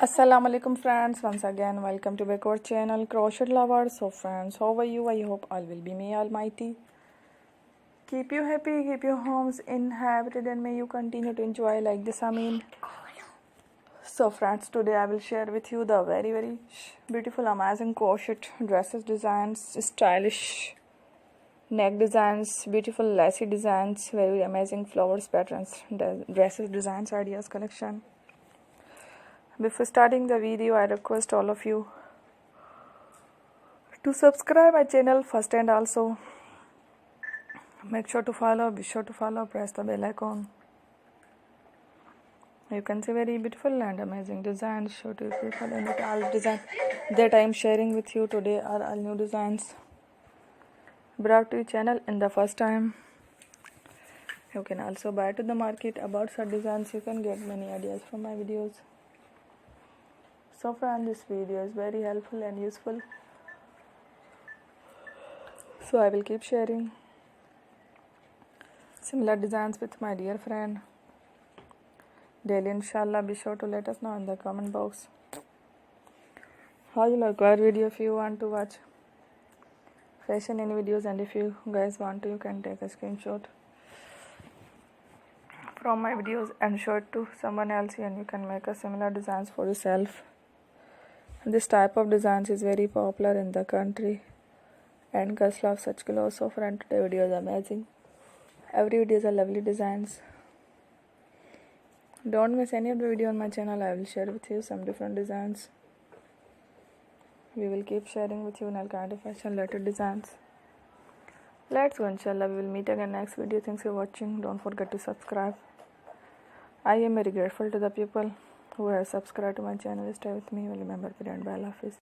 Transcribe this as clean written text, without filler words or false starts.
Assalamu alaikum friends, once again welcome to back our channel Crochet Lovers. So friends, how are you? I hope all will be may almighty keep you happy, keep your homes inhabited, and may you continue to enjoy like this. So friends, today I will share with you the very beautiful amazing crochet dresses designs, stylish neck designs, beautiful lacy designs, very amazing flowers patterns, dresses designs ideas collection. Before starting the video, I request all of you to subscribe my channel first, and also make sure to follow, be sure to follow, press the bell icon. You can see very beautiful and amazing designs, show to people, and all design that I am sharing with you today are all new designs brought to your channel in the first time. You can also buy to the market about such designs. You can get many ideas from my videos. So friends, this video is very helpful and useful, so I will keep sharing similar designs with my dear friend daily, inshallah. Be sure to let us know in the comment box how you like our video. If you want to watch fashion in videos, and if you guys want to, you can take a screenshot from my videos and show it to someone else, and you can make a similar designs for yourself. This type of designs is very popular in the country, and girls love such clothes. So friend, today video is amazing. Every video is a lovely designs. Don't miss any of the video on my channel. I will share with you some different designs. We will keep sharing with you in all kind of fashion related designs. Let's go, inshallah. We will meet again next video. Thanks for watching. Don't forget to subscribe. I am very grateful to the people who have subscribed to my channel. Stay with me. Remember, and bye, Allah Hafiz.